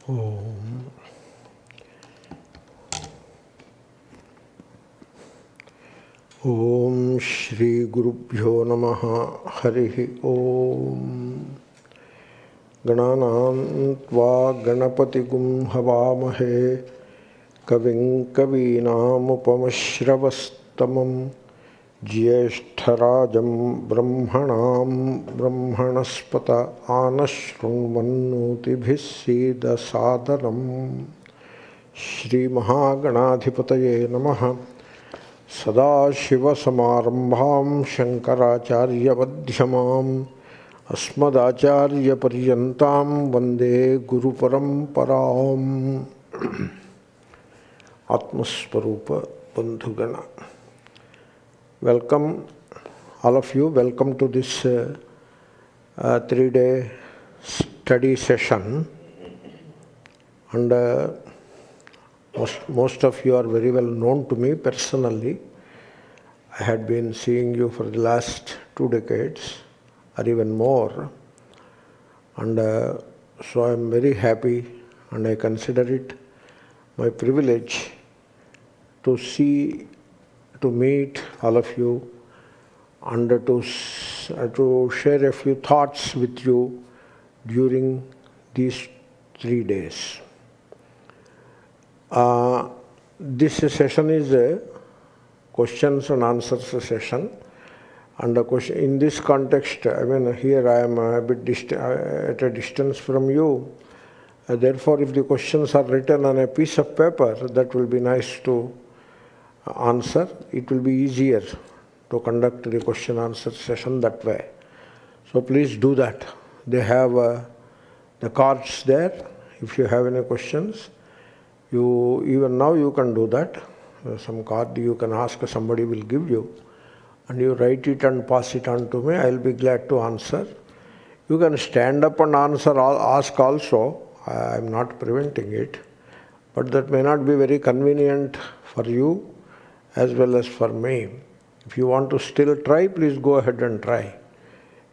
Om. Om Shri Gurubhyo Namaha Harihi Om. Gananam tva Ganapatigum Havamahe Kavim Kavinam Upamashravastamam Jyeshtarajam Brahmanam Brahmanaspata Anashrunvannutibhis Sida Sadaram Shri Mahaganadhipataye Namaha Sadashivasamarambham Shankaracharya Madhyamam Asmadacharya Paryantam Vande Guru Paramparam Atmaswarupa Bandhugana. Welcome all of you, welcome to this 3-day study session, and most of you are very well known to me personally. I had been seeing you for the last 2 decades or even more, and so I am very happy and I consider it my privilege to meet all of you and to share a few thoughts with you during these 3 days. This session is a questions and answers session, and in this context, here I am a bit at a distance from you. Therefore, if the questions are written on a piece of paper, that will be nice to answer. It will be easier to conduct the question-answer session that way. So please do that. They have the cards there. If you have any questions, even now you can do that. Some card you can ask, somebody will give you, and you write it and pass it on to me. I will be glad to answer. You can stand up and ask also. I am not preventing it, but that may not be very convenient for you as well as for me. If you want to still try, please go ahead and try.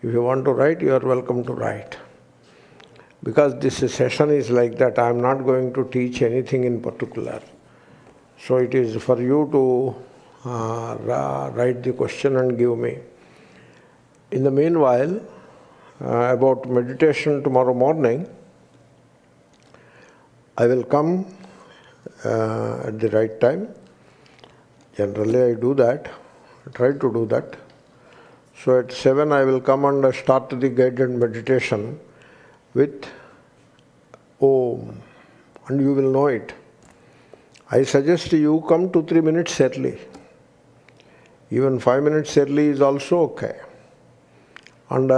If you want to write, you are welcome to write. Because this session is like that, I am not going to teach anything in particular. So it is for you to write the question and give me. In the meanwhile, about meditation tomorrow morning, I will come at the right time. Generally I do that, I try to do that. So at 7 I will come and start the guided meditation with Om, and you will know it. I suggest you come 2-3 minutes early. Even 5 minutes early is also okay. And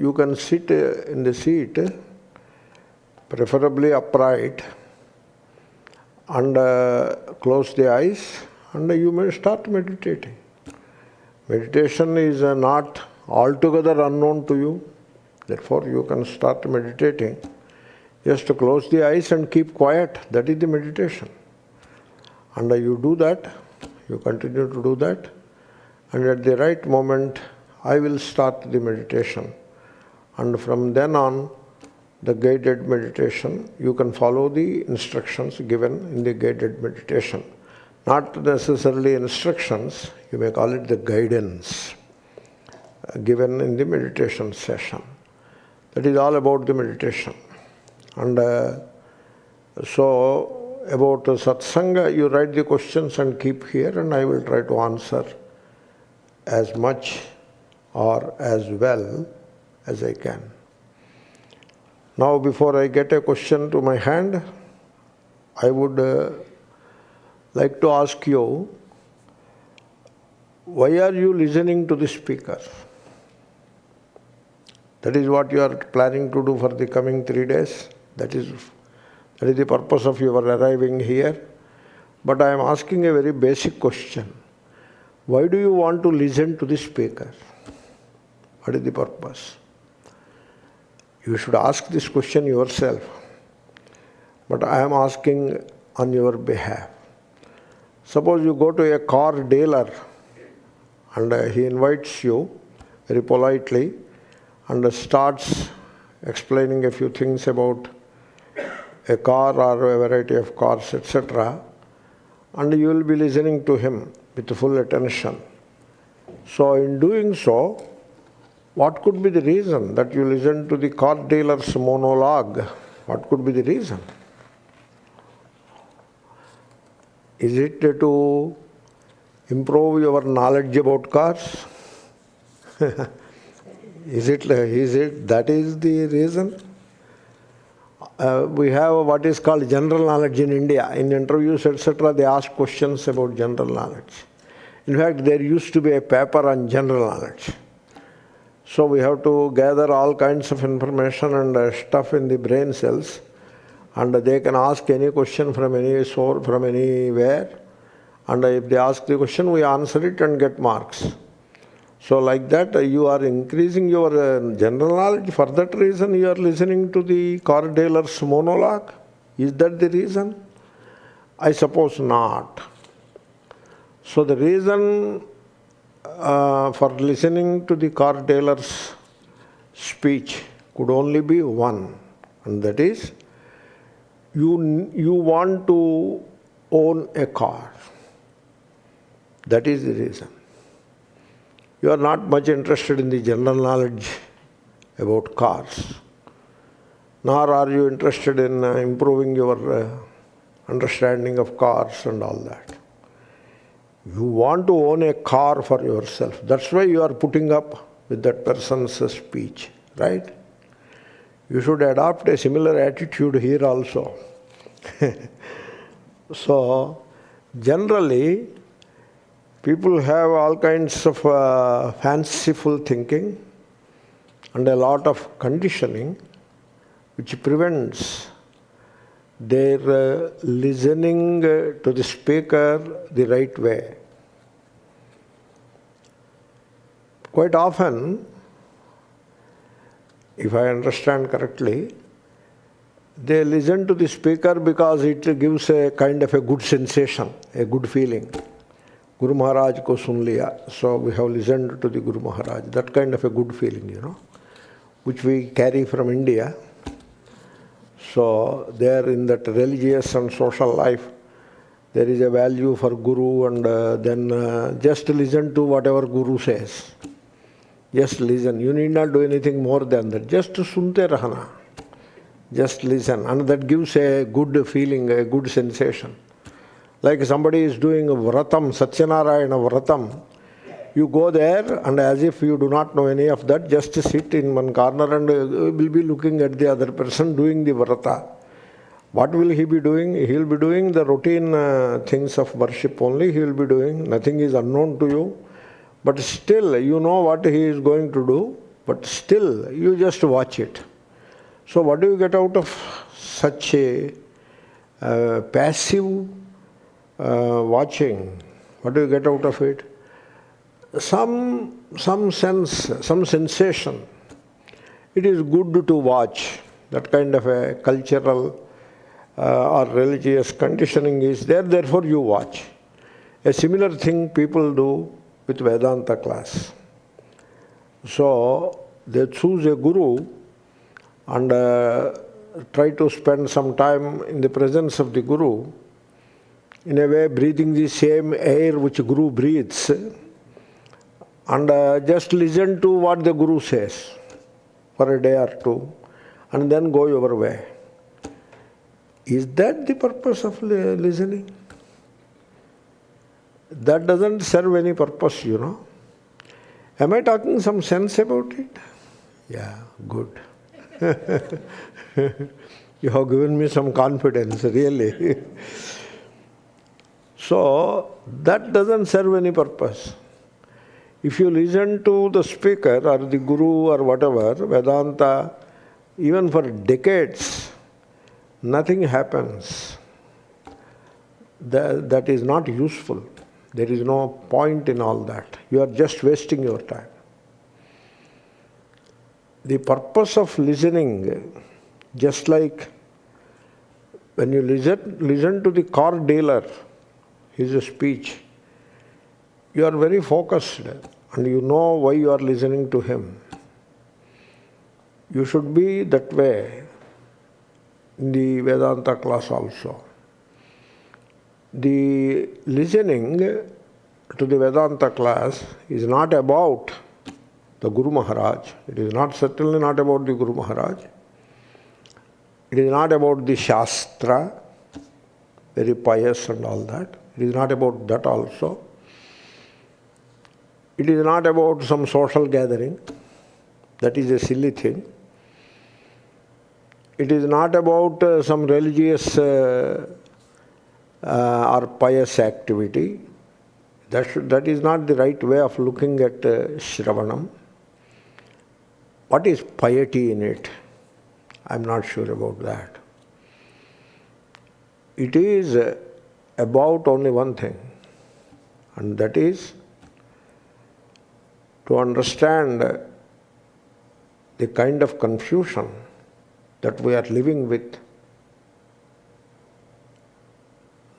you can sit in the seat, preferably upright, and close the eyes, and you may start meditating. Meditation is not altogether unknown to you, therefore you can start meditating. Just to close the eyes and keep quiet, that is the meditation. And you do that, you continue to do that, and at the right moment I will start the meditation. And from then on, the guided meditation, you can follow the instructions given in the guided meditation. Not necessarily instructions, you may call it the guidance given in the meditation session. That is all about the meditation. And so about Satsang, you write the questions and keep here, and I will try to answer as much or as well as I can. Now, before I get a question to my hand, I would like to ask you, why are you listening to the speaker? That is what you are planning to do for the coming 3 days. That is the purpose of your arriving here. But I am asking a very basic question. Why do you want to listen to the speaker? What is the purpose? You should ask this question yourself. But I am asking on your behalf. Suppose you go to a car dealer and he invites you very politely and starts explaining a few things about a car or a variety of cars, etc., and you will be listening to him with full attention. So in doing so, what could be the reason that you listen to the car dealer's monologue? What could be the reason? Is it to improve your knowledge about cars? Is it that is the reason? We have what is called general knowledge in India. In interviews, etc., they ask questions about general knowledge. In fact, there used to be a paper on general knowledge. So we have to gather all kinds of information and stuff in the brain cells, and they can ask any question from any source, from anywhere, and if they ask the question, we answer it and get marks. So like that, you are increasing your general knowledge. For that reason, you are listening to the car dealer's monologue. Is that the reason? I suppose not. So the reason for listening to the car dealer's speech could only be one, and that is, you want to own a car. That is the reason. You are not much interested in the general knowledge about cars, nor are you interested in improving your understanding of cars and all that. You want to own a car for yourself. That's why you are putting up with that person's speech, right? You should adopt a similar attitude here also. So, generally, people have all kinds of fanciful thinking and a lot of conditioning which prevents their listening to the speaker the right way. Quite often, if I understand correctly, they listen to the speaker because it gives a kind of a good sensation, a good feeling. Guru Maharaj ko sun liya. So we have listened to the Guru Maharaj. That kind of a good feeling, which we carry from India. So there in that religious and social life, there is a value for Guru, and then just listen to whatever Guru says. Just listen. You need not do anything more than that. Just sunte rahana. Just listen. And that gives a good feeling, a good sensation. Like somebody is doing a vratam, Satyanarayana vratam. You go there and as if you do not know any of that, just sit in one corner and will be looking at the other person doing the vrata. What will he be doing? He will be doing the routine things of worship only. He will be doing. Nothing is unknown to you. But still, you know what he is going to do. But still, you just watch it. So what do you get out of such a passive watching? What do you get out of it? Some sense, some sensation. It is good to watch. That kind of a cultural or religious conditioning is there, therefore you watch. A similar thing people do with Vedanta class. So they choose a guru and try to spend some time in the presence of the guru, in a way breathing the same air which Guru breathes, and just listen to what the Guru says for a day or two, and then go your way. Is that the purpose of listening? That doesn't serve any purpose, Am I talking some sense about it? Yeah, good. You have given me some confidence, really. So, that doesn't serve any purpose. If you listen to the speaker or the guru or whatever, Vedanta, even for decades, nothing happens. That is not useful. There is no point in all that. You are just wasting your time. The purpose of listening, just like when you listen to the car dealer, his speech, you are very focused and you know why you are listening to him. You should be that way. in the Vedanta class also. The listening to the Vedanta class is not about the Guru Maharaj. It is certainly not about the Guru Maharaj. It is not about the Shastra, very pious and all that. It is not about that also. It is not about some social gathering. That is a silly thing. It is not about some religious or pious activity. That is not the right way of looking at Shravanam. What is piety in it? I am not sure about that. It is about only one thing, and that is to understand the kind of confusion that we are living with.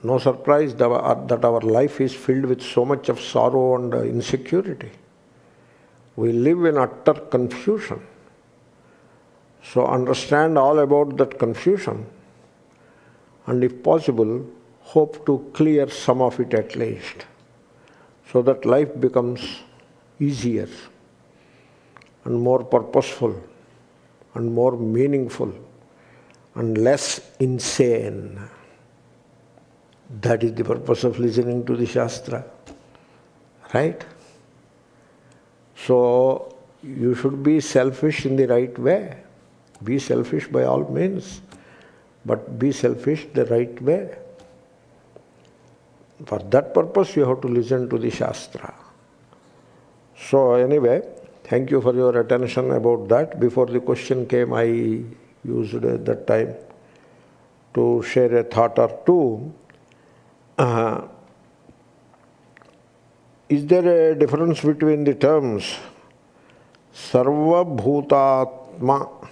No surprise that our life is filled with so much of sorrow and insecurity. We live in utter confusion. So understand all about that confusion, and if possible, hope to clear some of it at least, so that life becomes easier and more purposeful and more meaningful and less insane. That is the purpose of listening to the Shastra, right? So you should be selfish in the right way. Be selfish by all means, but be selfish the right way. For that purpose you have to listen to the Shastra. So anyway, thank you for your attention about that. Before the question came, I used that time to share a thought or two. Is there a difference between the terms Sarva Bhutatma?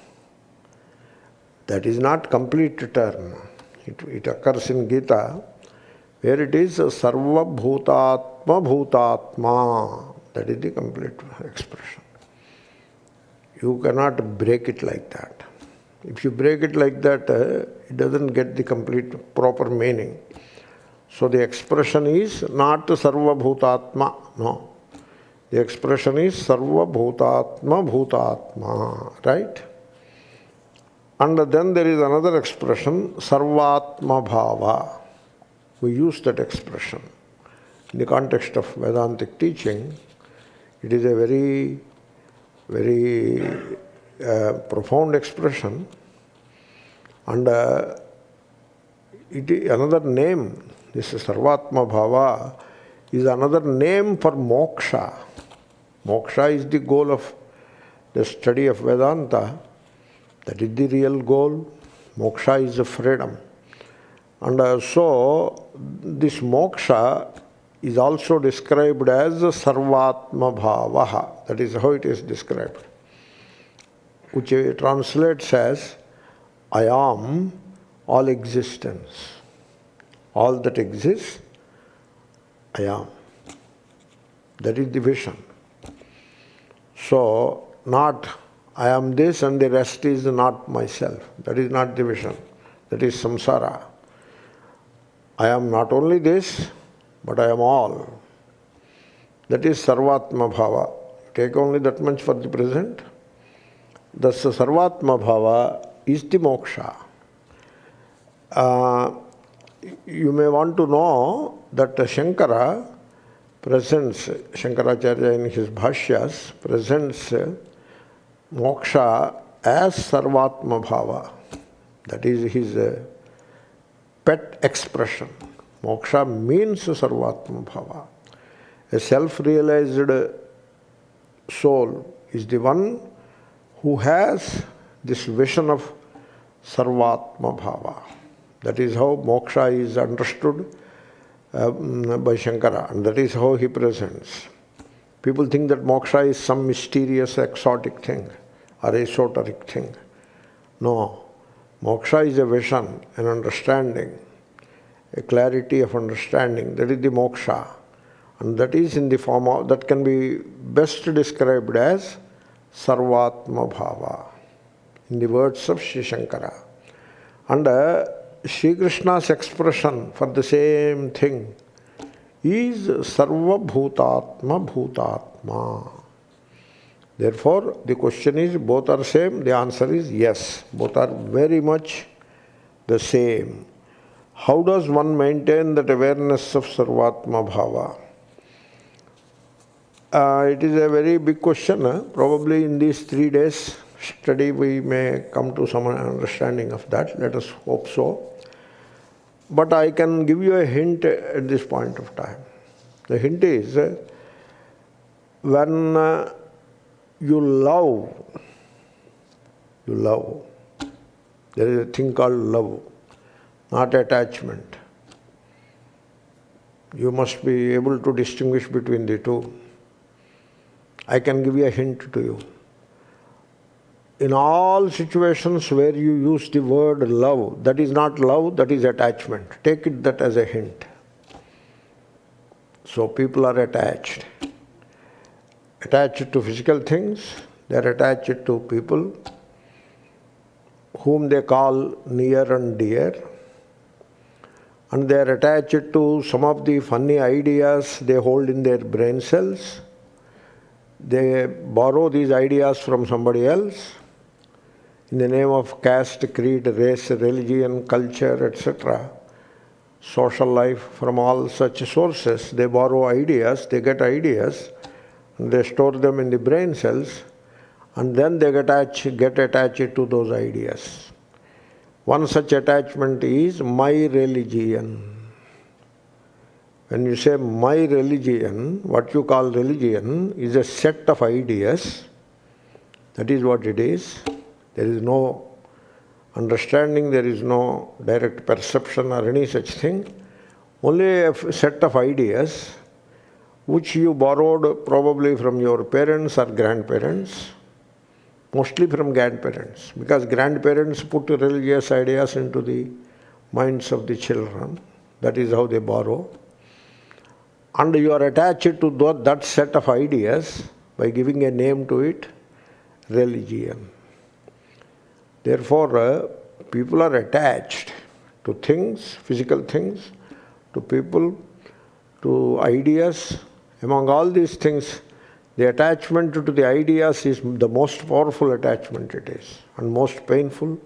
That is not complete term. It occurs in Gita, where it is Sarva Bhutatma Bhutatma. That is the complete expression. You cannot break it like that. If you break it like that, it doesn't get the complete proper meaning. So the expression is not Sarva Bhutatma, no. The expression is Sarva Bhutatma Bhutatma, right? And then there is another expression, Sarvatma Bhava. We use that expression. In the context of Vedantic teaching, it is a very, very profound expression. And it is another name. This Sarvatma Bhava is another name for moksha. Moksha is the goal of the study of Vedanta. That is the real goal. Moksha is the freedom. And so this moksha is also described as Sarvatma Bhavaha. That is how it is described, which translates as I am all existence. All that exists, I am. That is the vision. So, not I am this and the rest is not myself. That is not the vision. That is samsara. I am not only this, but I am all. That is Sarvatma Bhava. Take only that much for the present. Thus, Sarvatma Bhava is the moksha. You may want to know that Shankara presents, Shankaracharya in his Bhashyas presents moksha as Sarvatma Bhava. That is his pet expression. Moksha means Sarvatma Bhava. A self-realized soul is the one who has this vision of Sarvatma Bhava. That is how moksha is understood by Shankara, and that is how he presents. People think that moksha is some mysterious, exotic thing or esoteric thing. No, moksha is a vision, an understanding, a clarity of understanding. That is the moksha. And that is in the form of, that can be best described as Sarvatma Bhava, in the words of Sri Shankara. And Sri Krishna's expression for the same thing is Sarva Bhutatma Bhutatma. Therefore, the question is, both are same? The answer is yes. Both are very much the same. How does one maintain that awareness of Sarvatma Bhava? It is a very big question. Probably in these 3 days study we may come to some understanding of that. Let us hope so. But I can give you a hint at this point of time. The hint is, when you love, there is a thing called love, not attachment. You must be able to distinguish between the two. I can give you a hint to you. In all situations where you use the word love, that is not love, that is attachment. Take it that as a hint. So people are attached. Attached to physical things, they are attached to people whom they call near and dear. And they are attached to some of the funny ideas they hold in their brain cells. They borrow these ideas from somebody else in the name of caste, creed, race, religion, culture, etc. Social life, from all such sources. They borrow ideas, they get ideas, and they store them in the brain cells, and then they get attached to those ideas. One such attachment is my religion. When you say my religion, what you call religion is a set of ideas. That is what it is. There is no understanding, there is no direct perception or any such thing. Only a set of ideas which you borrowed probably from your parents or grandparents, mostly from grandparents, because grandparents put religious ideas into the minds of the children. That is how they borrow. And you are attached to that set of ideas by giving a name to it, religion. Therefore, people are attached to things, physical things, to people, to ideas. Among all these things, the attachment to the ideas is the most powerful attachment it is, and most painful,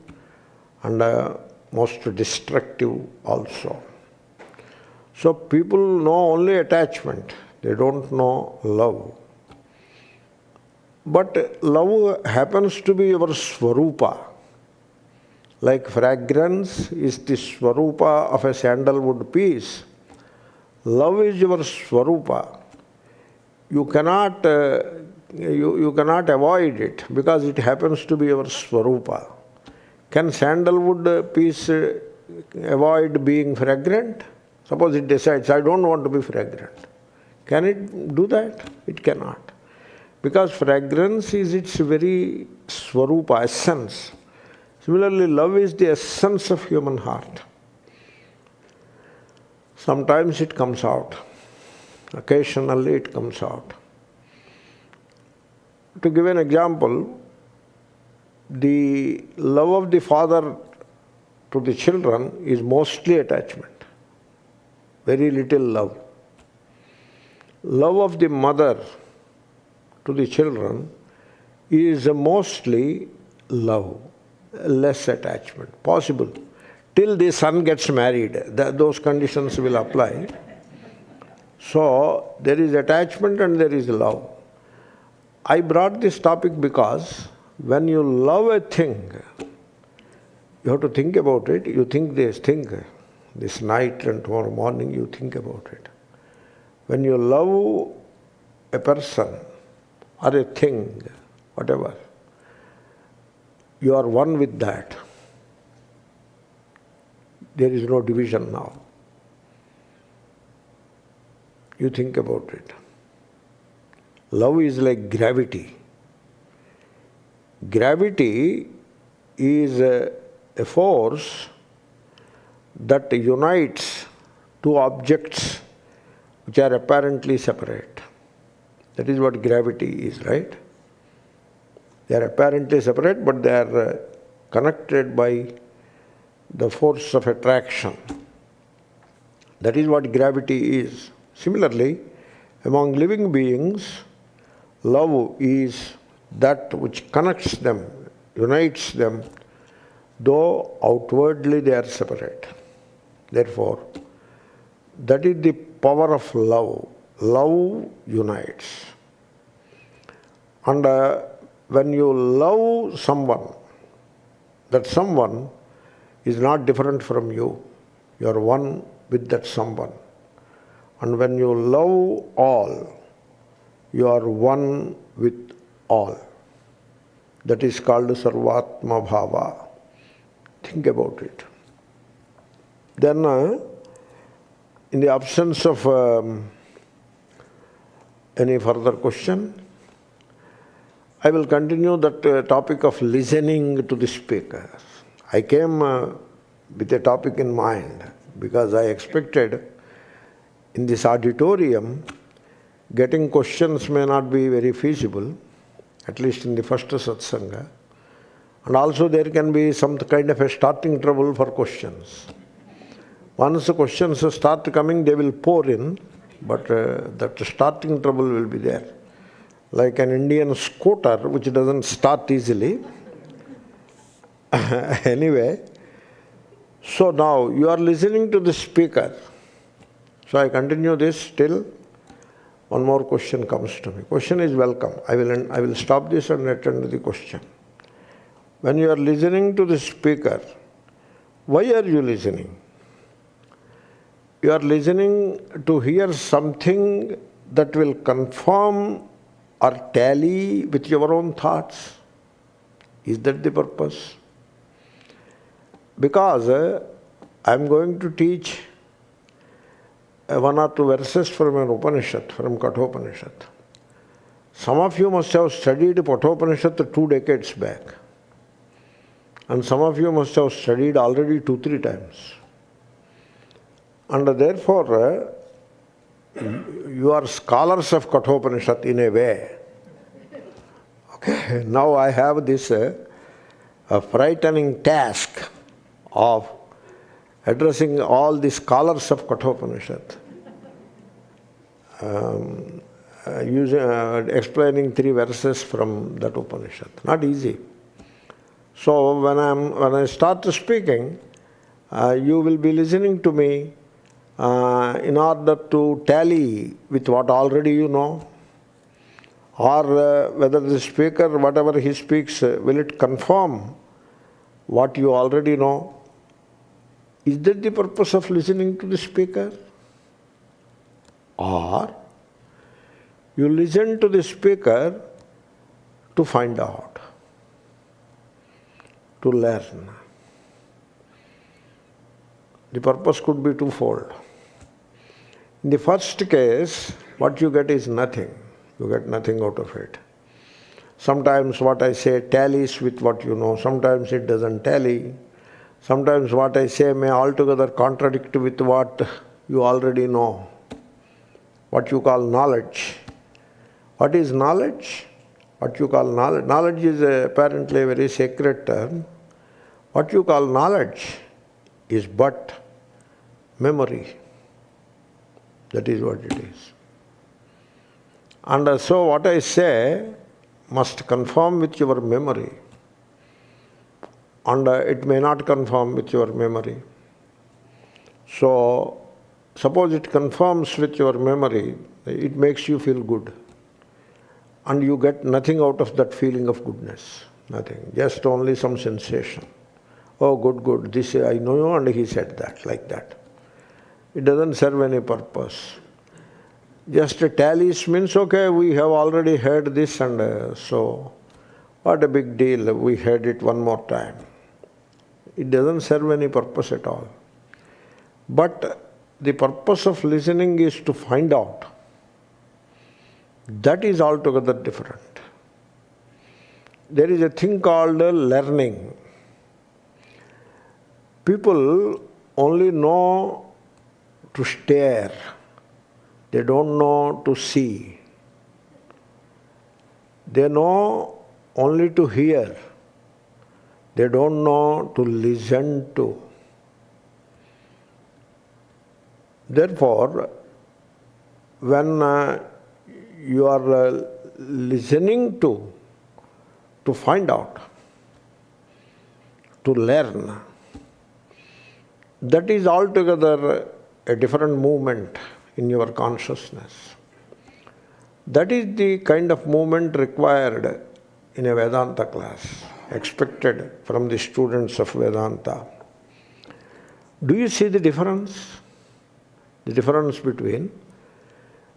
and most destructive also. So people know only attachment, they don't know love. But love happens to be your swarupa. Like fragrance is the swarupa of a sandalwood piece, love is your swarupa. You cannot avoid it because it happens to be your swarupa. Can sandalwood piece avoid being fragrant? Suppose it decides, I don't want to be fragrant. Can it do that? It cannot. Because fragrance is its very swarupa, essence. Similarly, love is the essence of human heart. Sometimes it comes out. Occasionally it comes out. To give an example, the love of the father to the children is mostly attachment. Very little love. Love of the mother to the children is mostly love, less attachment, possible. Till the son gets married, those conditions will apply. So, there is attachment and there is love. I brought this topic because when you love a thing, you have to think about it. You think this night and tomorrow morning you think about it. When you love a person or a thing, whatever, you are one with that. There is no division now. You think about it. Love is like gravity. Gravity is a force that unites two objects which are apparently separate. That is what gravity is, right? They are apparently separate, but they are connected by the force of attraction. That is what gravity is. Similarly, among living beings, love is that which connects them, unites them, though outwardly they are separate. Therefore, that is the power of love. Love unites. And when you love someone, that someone is not different from you. You are one with that someone. And when you love all, you are one with all. That is called Sarvatma Bhava. Think about it. Then, in the absence of any further question, I will continue that topic of listening to the speaker. I came with a topic in mind because I expected in this auditorium getting questions may not be very feasible, at least in the first satsanga. And also there can be some kind of a starting trouble for questions. Once the questions start coming, they will pour in, but that starting trouble will be there. Like an Indian scooter which doesn't start easily. Anyway, so now you are listening to the speaker. So I continue this till one more question comes to me. Question is welcome. I will stop this and attend to the question. When you are listening to the speaker, why are you listening? You are listening to hear something that will confirm or tally with your own thoughts. Is that the purpose? Because I am going to teach one or two verses from an Upanishad, from Kathopanishad. Some of you must have studied Kathopanishad 2 decades back. And some of you must have studied already 2-3 times. And therefore, you are scholars of Kathopanishad in a way. Okay, now I have this a frightening task of addressing all the scholars of Kathopanishad, explaining 3 verses from that Upanishad. Not easy. So when I start speaking, you will be listening to me in order to tally with what already you know, or whether the speaker, whatever he speaks, will it confirm what you already know? Is that the purpose of listening to the speaker? Or you listen to the speaker to find out, to learn. The purpose could be twofold. In the first case, what you get is nothing. You get nothing out of it. Sometimes what I say tallies with what you know. Sometimes it doesn't tally. Sometimes what I say may altogether contradict with what you already know. What you call knowledge. What is knowledge? What you call knowledge? Knowledge is apparently a very sacred term. What you call knowledge is but memory. That is what it is. And so what I say must conform with your memory. And it may not conform with your memory. So, suppose it conforms with your memory, it makes you feel good. And you get nothing out of that feeling of goodness. Nothing. Just only some sensation. Oh, good, good. This I know, and he said that, like that. It doesn't serve any purpose. Just a tallies means, okay, we have already heard this, and so what a big deal, we heard it one more time. It doesn't serve any purpose at all. But the purpose of listening is to find out. That is altogether different. There is a thing called learning. People only know to stare. They don't know to see. They know only to hear. They don't know to listen to. Therefore, when you are listening to find out, to learn, that is altogether a different movement in your consciousness. That is the kind of movement required in a Vedanta class, expected from the students of Vedanta. Do you see the difference? The difference between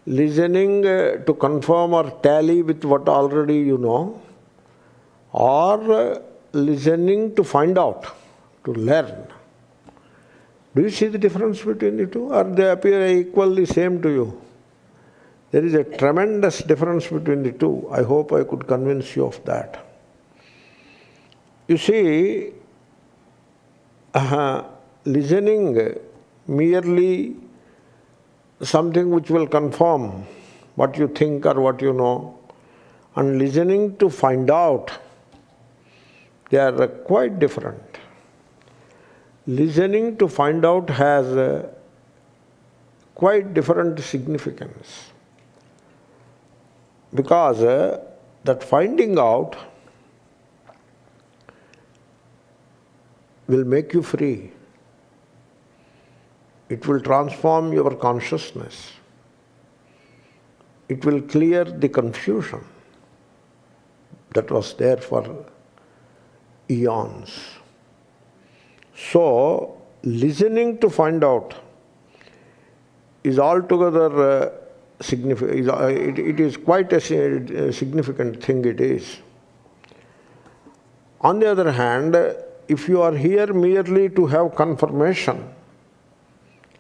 listening to confirm or tally with what already you know, or listening to find out, to learn. Do you see the difference between the two, or they appear equally same to you? There is a tremendous difference between the two. I hope I could convince you of that. You see, listening merely something which will confirm what you think or what you know, and listening to find out, they are quite different. Listening to find out has a quite different significance, because that finding out will make you free. It will transform your consciousness. It will clear the confusion that was there for eons. So, listening to find out is altogether significant. It is quite a significant thing, it is. On the other hand, if you are here merely to have confirmation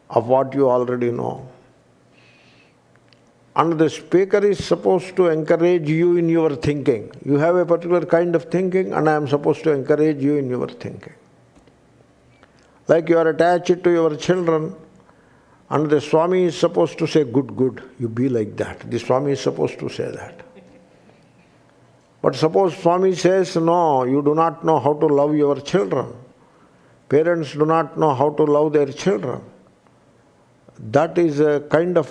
of what you already know, and the speaker is supposed to encourage you in your thinking. You have a particular kind of thinking, and I am supposed to encourage you in your thinking. Like you are attached to your children, and the Swami is supposed to say, good, good, you be like that. The Swami is supposed to say that. But suppose Swami says, no, you do not know how to love your children. Parents do not know how to love their children. That is a kind of,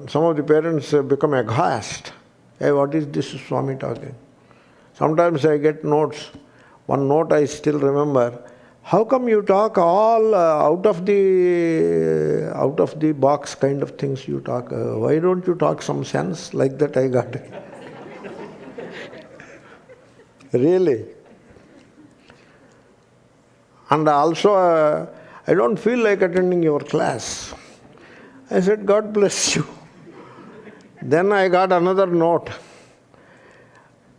some of the parents become aghast. Hey, what is this Swami talking? Sometimes I get notes. One note I still remember. How come you talk all out of the box kind of things you talk? Why don't you talk some sense? Like that I got it. Really. And also, I don't feel like attending your class. I said, God bless you. Then I got another note.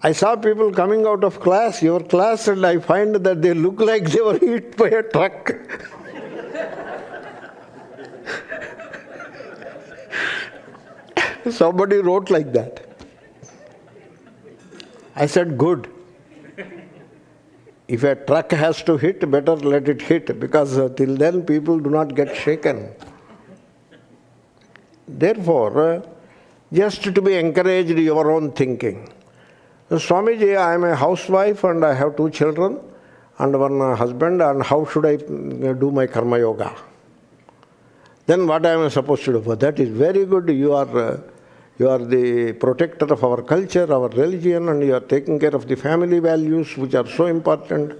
I saw people coming out of class, your class, and I find that they look like they were hit by a truck. Somebody wrote like that. I said, good. If a truck has to hit, better let it hit, because till then people do not get shaken. Therefore, just to be encouraged your own thinking. Swamiji, I am a housewife and I have 2 children and 1 husband, and how should I do my karma yoga? Then what I am supposed to do? Well, that is very good. You are the protector of our culture, our religion, and you are taking care of the family values, which are so important,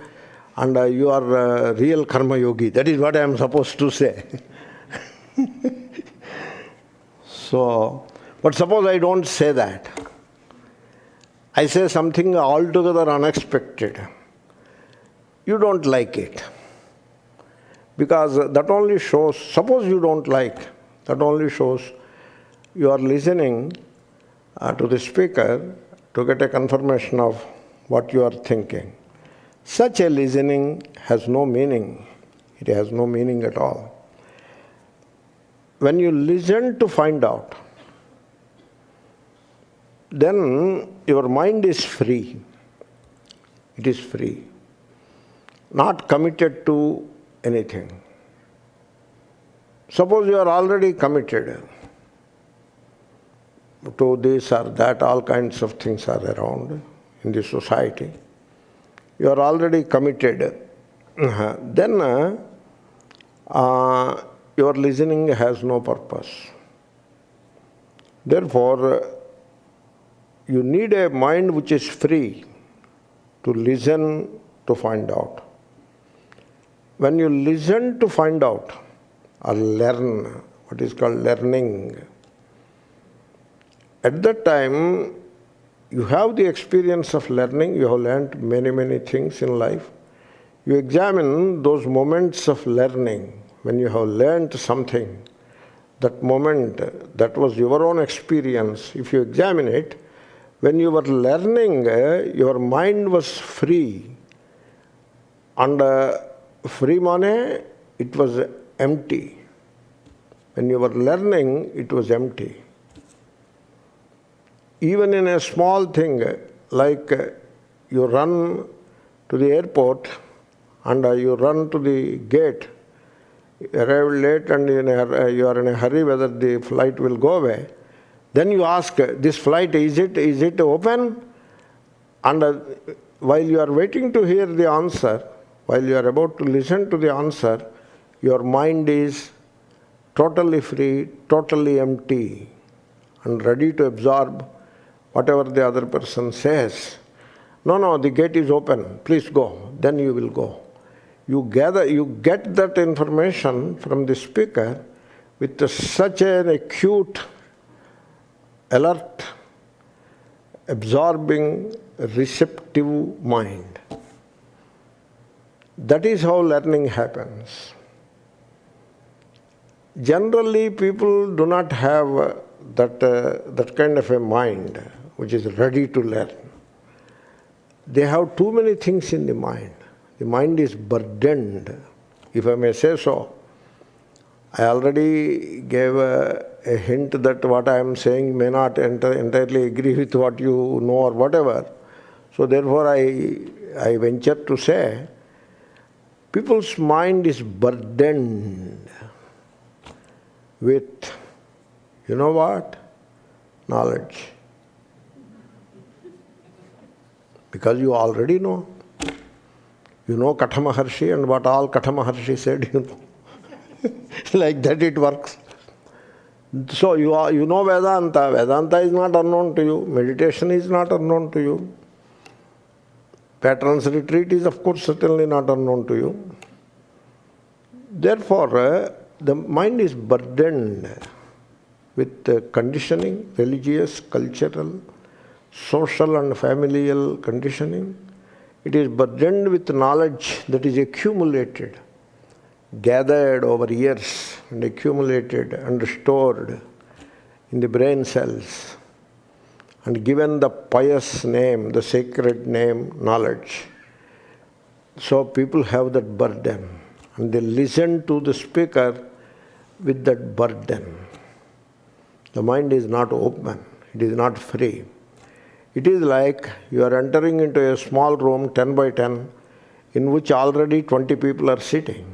and you are a real karma yogi. That is what I am supposed to say. So, but suppose I don't say that. I say something altogether unexpected. You don't like it. Because that only shows, suppose you don't like, that only shows you are listening to the speaker to get a confirmation of what you are thinking. Such a listening has no meaning. It has no meaning at all. When you listen to find out, then your mind is free. It is free. Not committed to anything. Suppose you are already committed to this or that, all kinds of things are around in the society. You are already committed. Then your listening has no purpose. Therefore, you need a mind which is free to listen, to find out. When you listen to find out or learn, what is called learning, at that time you have the experience of learning, you have learned many, many things in life. You examine those moments of learning, when you have learned something, that moment, that was your own experience. If you examine it, when you were learning, your mind was free. And free money, it was empty. When you were learning, it was empty. Even in a small thing, like you run to the airport and you run to the gate, you arrive late and you are in a hurry whether the flight will go away. Then you ask, this flight, is it open? And while you are waiting to hear the answer, while you are about to listen to the answer, your mind is totally free, totally empty, and ready to absorb whatever the other person says. No, the gate is open, please go. Then you will go. You get that information from the speaker with such an acute, alert, absorbing, receptive mind. That is how learning happens. Generally, people do not have that kind of a mind which is ready to learn. They have too many things in the mind. The mind is burdened, if I may say so. I already gave a hint that what I am saying may not entirely agree with what you know or whatever. So therefore I venture to say, people's mind is burdened with, you know what? Knowledge. Because you already know. You know Katha Maharshi and what all Katha Maharshi said, you know. Like that it works. So you know Vedanta. Vedanta is not unknown to you. Meditation is not unknown to you. Patron's retreat is of course certainly not unknown to you. Therefore, the mind is burdened with conditioning, religious, cultural, social and familial conditioning. It is burdened with knowledge that is accumulated, gathered over years and accumulated and stored in the brain cells and given the pious name, the sacred name, knowledge. So people have that burden and they listen to the speaker with that burden. The mind is not open, it is not free. It is like you are entering into a small room, 10 by 10, in which already 20 people are sitting.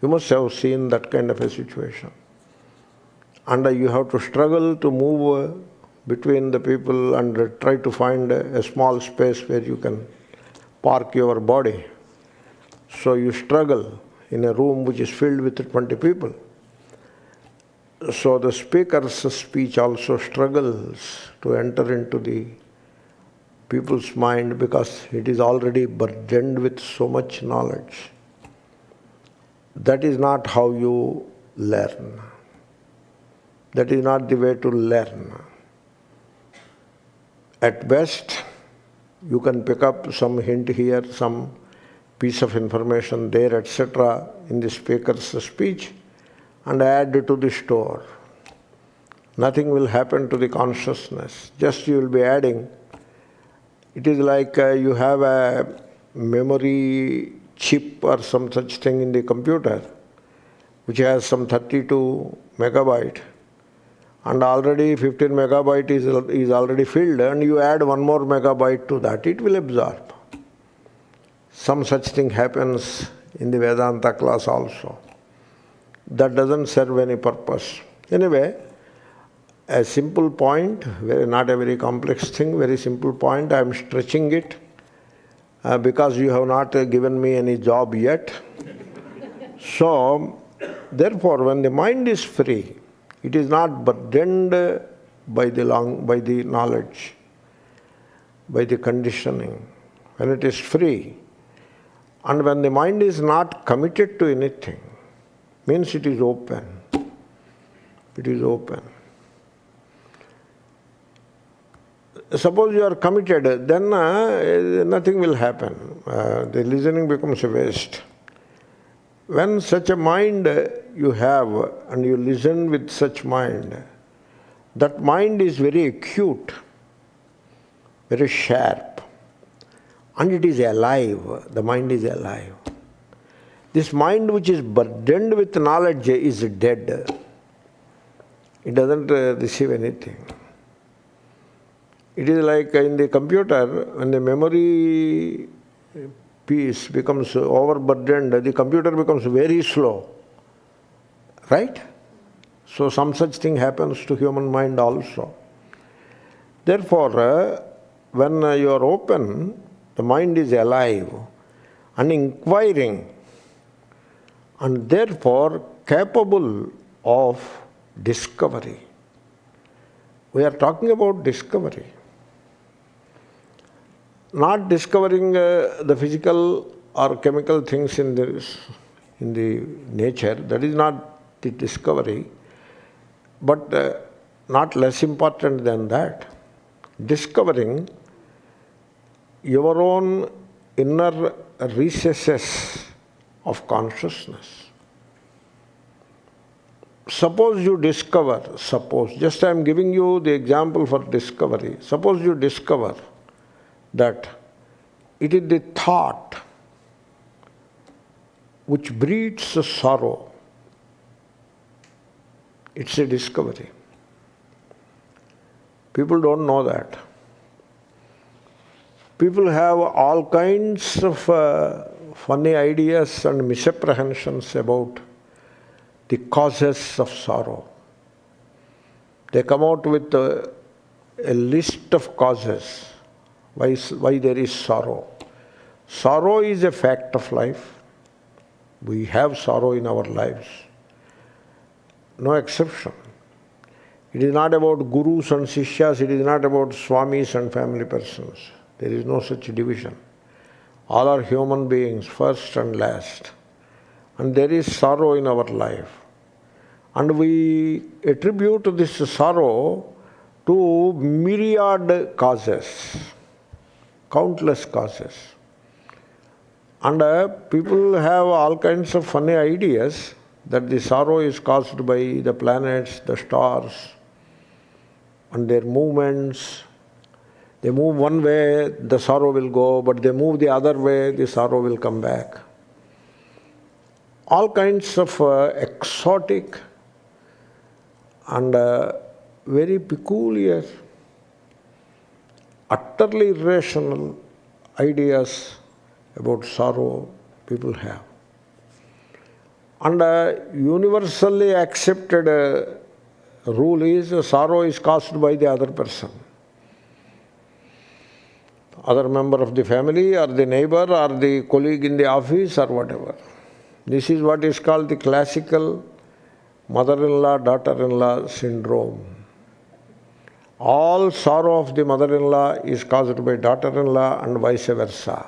You must have seen that kind of a situation. And you have to struggle to move between the people and try to find a small space where you can park your body. So you struggle in a room which is filled with 20 people. So the speaker's speech also struggles to enter into the people's mind because it is already burdened with so much knowledge. That is not how you learn. That is not the way to learn. At best, you can pick up some hint here, some piece of information there, etc. in the speaker's speech and add to the store. Nothing will happen to the consciousness. Just you will be adding. It is like you have a memory chip or some such thing in the computer which has some 32 megabyte and already 15 megabyte is already filled and you add one more megabyte to that, it will absorb. Some such thing happens in the Vedanta class also. That doesn't serve any purpose. Anyway, a simple point, not a very complex thing, very simple point, I am stretching it because you have not given me any job yet. So, Therefore, when the mind is free, it is not burdened by the knowledge, by the conditioning. When it is free, and when the mind is not committed to anything, means it is open. It is open. Suppose you are committed, then nothing will happen. The listening becomes a waste. When such a mind you have and you listen with such mind, that mind is very acute, very sharp, and it is alive. The mind is alive. This mind which is burdened with knowledge is dead. It doesn't receive anything. It is like in the computer, when the memory piece becomes overburdened, the computer becomes very slow. Right? So some such thing happens to human mind also. Therefore, when you are open, the mind is alive and inquiring, and therefore capable of discovery. We are talking about discovery. Not discovering the physical or chemical things in the nature, that is not the discovery, but not less important than that. Discovering your own inner recesses of consciousness. Suppose you discover, just I am giving you the example for discovery. Suppose you discover that it is the thought which breeds sorrow. It's a discovery. People don't know that. People have all kinds of funny ideas and misapprehensions about the causes of sorrow. They come out with a list of causes. Why there is sorrow. Sorrow is a fact of life. We have sorrow in our lives. No exception. It is not about gurus and sishyas, it is not about swamis and family persons. There is no such division. All are human beings, first and last. And there is sorrow in our life. And we attribute this sorrow to myriad causes. Countless causes. And people have all kinds of funny ideas that the sorrow is caused by the planets, the stars, and their movements. They move one way, the sorrow will go, but they move the other way, the sorrow will come back. All kinds of exotic and very peculiar, utterly irrational ideas about sorrow people have. And universally accepted rule is sorrow is caused by the other person. Other member of the family or the neighbor or the colleague in the office or whatever. This is what is called the classical mother-in-law, daughter-in-law syndrome. All sorrow of the mother-in-law is caused by daughter-in-law and vice versa.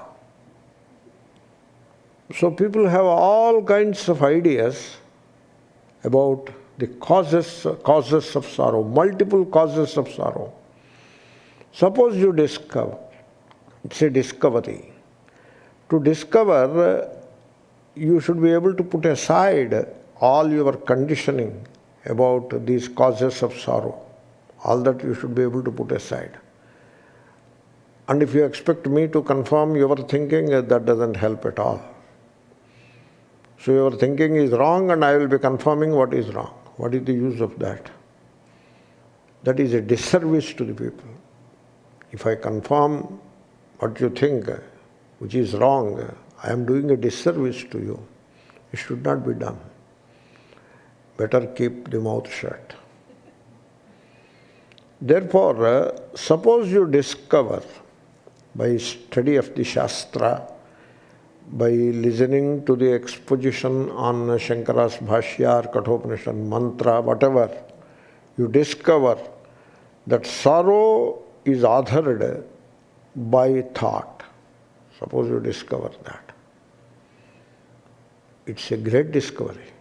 So people have all kinds of ideas about the causes of sorrow, multiple causes of sorrow. Suppose you discover, it's a discovery. To discover, you should be able to put aside all your conditioning about these causes of sorrow. All that you should be able to put aside. And if you expect me to confirm your thinking, that doesn't help at all. So your thinking is wrong and I will be confirming what is wrong. What is the use of that? That is a disservice to the people. If I confirm what you think, which is wrong, I am doing a disservice to you. It should not be done. Better keep the mouth shut. Therefore, suppose you discover by study of the Shastra by listening to the exposition on Shankara's Bhashya or Kathopanishad mantra, whatever, you discover that sorrow is authored by thought. Suppose you discover that. It's a great discovery.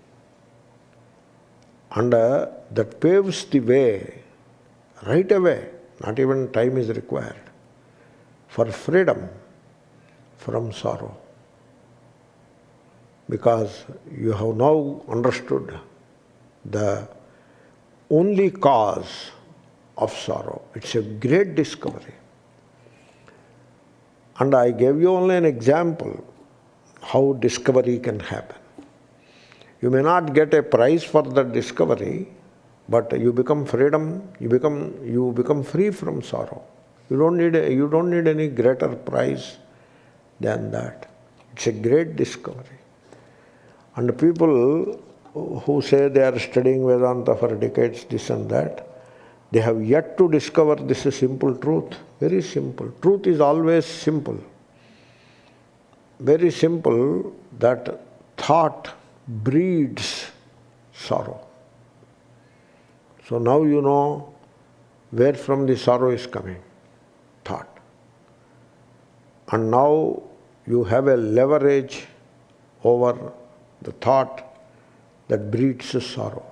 And that paves the way, right away, not even time is required, for freedom from sorrow. Because you have now understood the only cause of sorrow. It's a great discovery. And I gave you only an example how discovery can happen. You may not get a prize for that discovery, but you become freedom, you become free from sorrow. You don't need any greater prize than that. It's a great discovery. And people who say they are studying Vedanta for decades, this and that, they have yet to discover this simple truth. Very simple. Truth is always simple. Very simple, that thought breeds sorrow. So now you know where from the sorrow is coming. Thought. And now you have a leverage over the thought that breeds sorrow.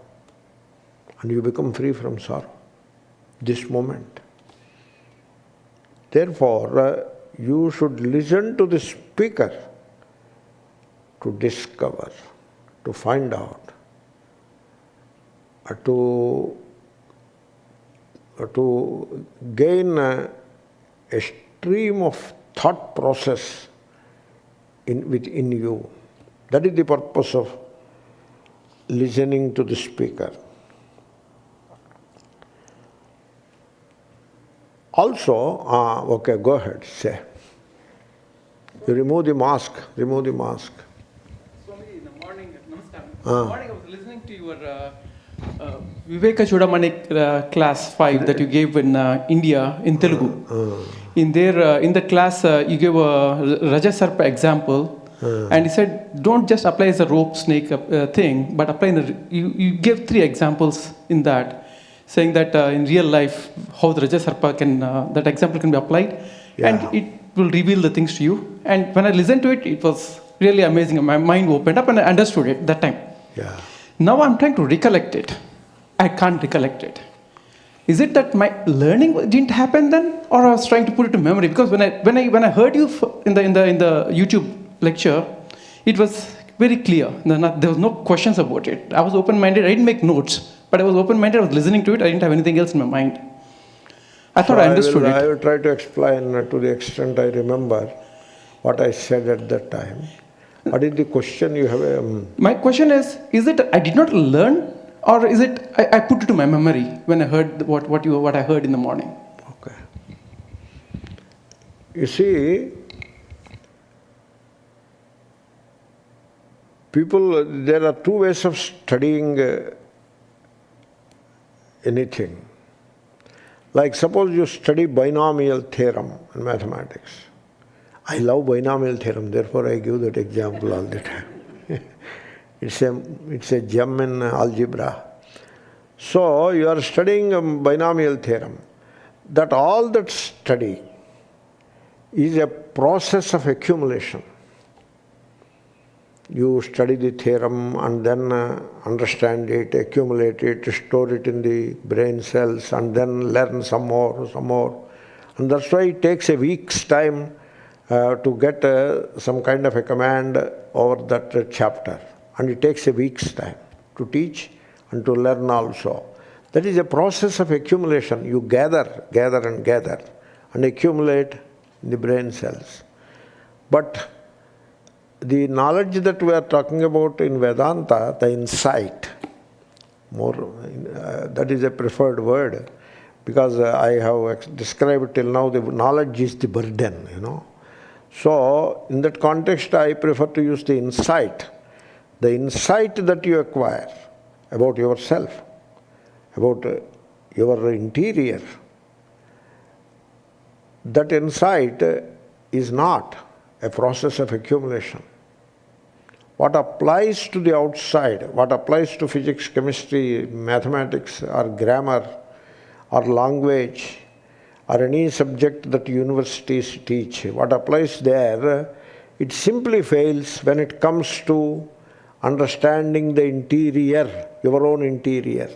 And you become free from sorrow. This moment. Therefore, you should listen to the speaker to discover, to find out, to gain a stream of thought process within you. That is the purpose of listening to the speaker. Also, okay, go ahead, say. You remove the mask, remove the mask. Swami, in the morning, namaskar. In the morning I was listening to your Viveka Chudamani class 5 that you gave in India, in Telugu. In the class, you gave a Rajasarpa example. And he said, don't just apply as a rope snake thing, but apply you gave 3 examples in that, saying that in real life, how the Rajasarpa can, that example can be applied, and it will reveal the things to you. And when I listened to it, it was really amazing. My mind opened up and I understood it that time. Yeah. Now I'm trying to recollect it. I can't recollect it. Is it that my learning didn't happen then, or I was trying to put it to memory? Because when I heard you in the YouTube lecture, it was very clear. There was no questions about it. I was open-minded. I didn't make notes, but I was open-minded. I was listening to it. I didn't have anything else in my mind. I thought I understood it. I will try to explain to the extent I remember what I said at that time. What is the question you have? My question is it I did not learn, or is it I put it to my memory when I heard what I heard in the morning? Okay. You see, there are 2 ways of studying anything. Like suppose you study binomial theorem in mathematics. I love binomial theorem, therefore I give that example all the time. It's a gem in algebra. So you are studying binomial theorem. All that study is a process of accumulation. You study the theorem and then understand it, accumulate it, store it in the brain cells, and then learn some more. And that's why it takes a week's time to get some kind of a command over that chapter. And it takes a week's time to teach and to learn also. That is a process of accumulation. You gather and accumulate in the brain cells. But the knowledge that we are talking about in Vedanta, the insight, that is a preferred word, because I have described till now the knowledge is the burden, So in that context, I prefer to use the insight that you acquire about yourself, about your interior. That insight is not a process of accumulation. What applies to the outside, what applies to physics, chemistry, mathematics, or grammar, or language, or any subject that universities teach, what applies there, it simply fails when it comes to understanding the interior, your own interior.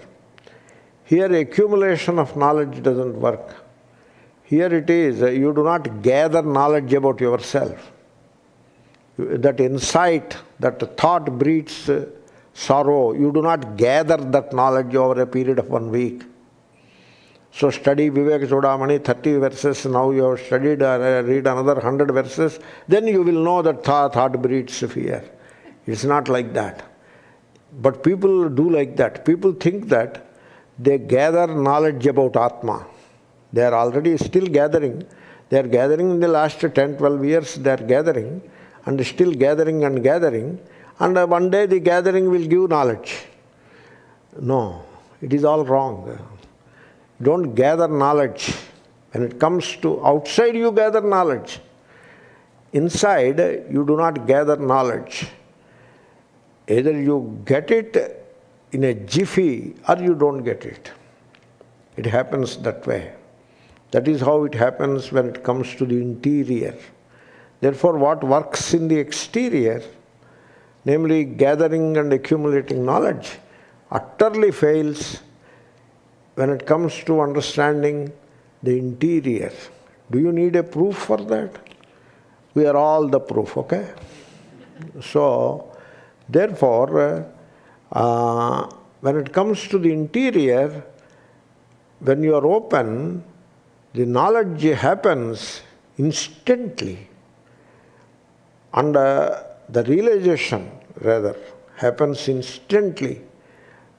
Here accumulation of knowledge doesn't work. Here it is, you do not gather knowledge about yourself. That insight, that thought breeds sorrow. You do not gather that knowledge over a period of 1 week. So study Viveka Chudamani, 30 verses, now you have studied, read another 100 verses, then you will know that thought breeds fear. It's not like that. But people do like that. People think that they gather knowledge about Atma. They are already still gathering. They are gathering in the last 10, 12 years, they are gathering, and still gathering and gathering, and one day the gathering will give knowledge. No, it is all wrong. Don't gather knowledge. When it comes to outside, you gather knowledge. Inside, you do not gather knowledge. Either you get it in a jiffy or you don't get it. It happens that way. That is how it happens when it comes to the interior. Therefore, what works in the exterior, namely gathering and accumulating knowledge, utterly fails when it comes to understanding the interior. Do you need a proof for that? We are all the proof, okay? So, therefore, when it comes to the interior, when you are open, the knowledge happens instantly. And the realization, rather, happens instantly.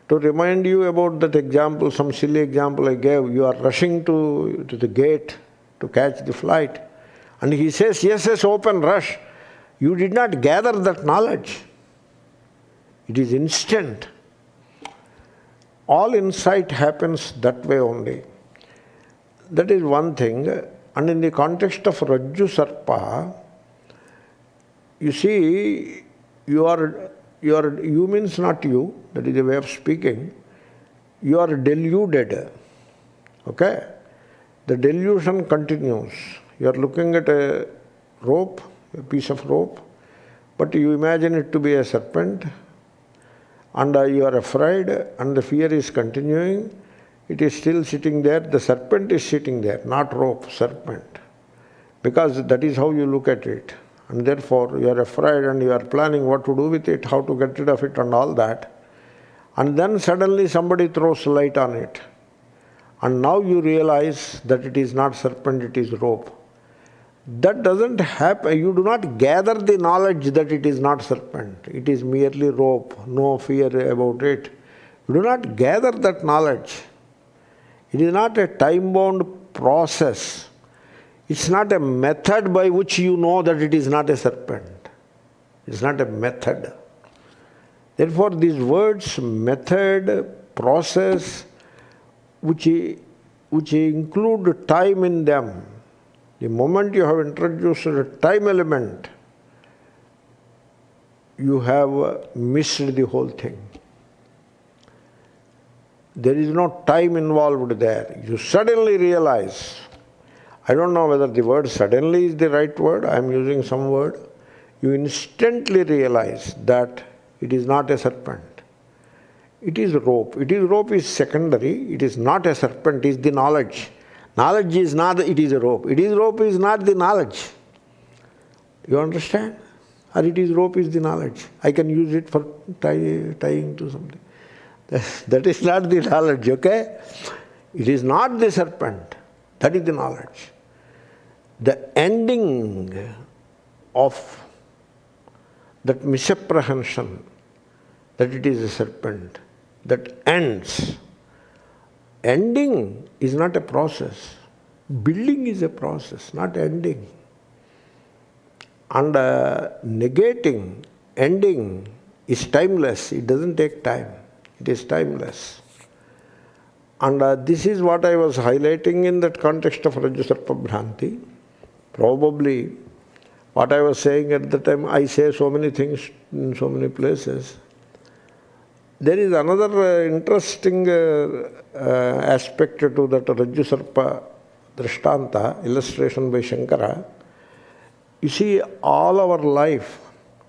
To remind you about that example, some silly example I gave, you are rushing to the gate to catch the flight. And he says, yes, yes, open, rush. You did not gather that knowledge. It is instant. All insight happens that way only. That is one thing. And in the context of Rajju Sarpa, you see, you means not you, that is a way of speaking, you are deluded. Okay? The delusion continues. You are looking at a rope, a piece of rope, but you imagine it to be a serpent, and you are afraid, and the fear is continuing. It is still sitting there. The serpent is sitting there, not rope, serpent. Because that is how you look at it. And therefore, you are afraid and you are planning what to do with it, how to get rid of it and all that. And then suddenly somebody throws light on it. And now you realize that it is not serpent, it is rope. That doesn't happen. You do not gather the knowledge that it is not serpent. It is merely rope, no fear about it. You do not gather that knowledge. It is not a time-bound process. It's not a method by which you know that it is not a serpent. It's not a method. Therefore, these words, method, process, which include time in them, the moment you have introduced a time element, you have missed the whole thing. There is no time involved there. You suddenly realize, I don't know whether the word suddenly is the right word, I am using some word. You instantly realize that it is not a serpent. It is rope. Rope is secondary. It is not a serpent, it is the knowledge. Knowledge is not, it is a rope. Rope is not the knowledge. You understand? Or rope is the knowledge. I can use it for tying to something. That is not the knowledge, okay? It is not the serpent. That is the knowledge. The ending of that misapprehension that it is a serpent, that ends. Ending is not a process. Building is a process, not ending. And negating, ending is timeless. It doesn't take time. It is timeless. And this is what I was highlighting in that context of Rajasarpa Bhranti. Probably What I was saying at the time, I say so many things in so many places. There is another interesting aspect to that Rajju Sarpa Drishtanta, illustration by Shankara. You see, all our life,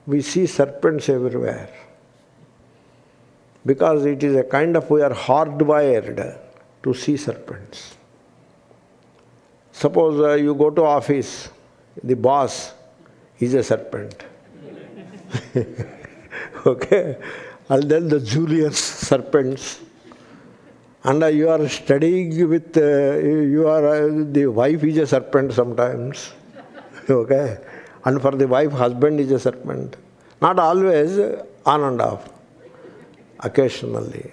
we see serpents everywhere. Because it is a kind of, we are hardwired to see serpents. Suppose you go to office, the boss is a serpent. Okay? And then the juniors, serpents. And you are studying with, the wife is a serpent sometimes. Okay? And for the wife, husband is a serpent. Not always, on and off. Occasionally.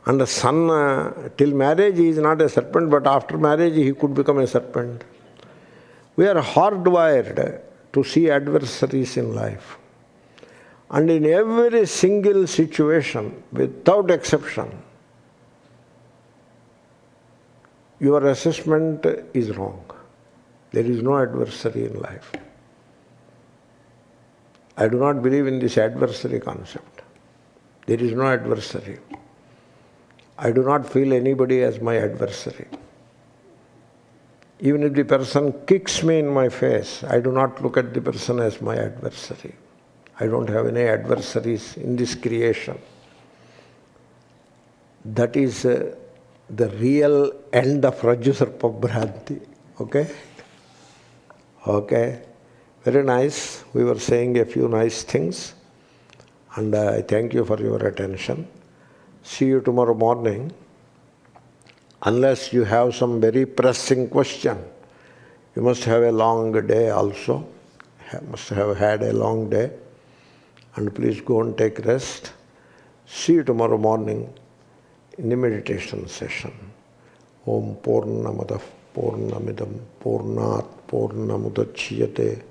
And the son, till marriage he is not a serpent, but after marriage he could become a serpent. We are hardwired to see adversaries in life. And in every single situation, without exception, your assessment is wrong. There is no adversary in life. I do not believe in this adversary concept. There is no adversary. I do not feel anybody as my adversary. Even if the person kicks me in my face, I do not look at the person as my adversary. I don't have any adversaries in this creation. That is the real end of Rajju Sarpa Bhranti. Okay? Okay. Very nice. We were saying a few nice things. And I thank you for your attention. See you tomorrow morning. Unless you have some very pressing question. You must have a long day also. Must have had a long day. And please go and take rest. See you tomorrow morning in the meditation session. Om Purnamadav Purnamidam Purnat Purnamudachyate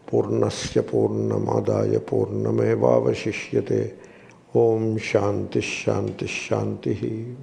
Purnasya Purnamadaya Purnamevavashishyate. Om Shanti Shanti Shanti.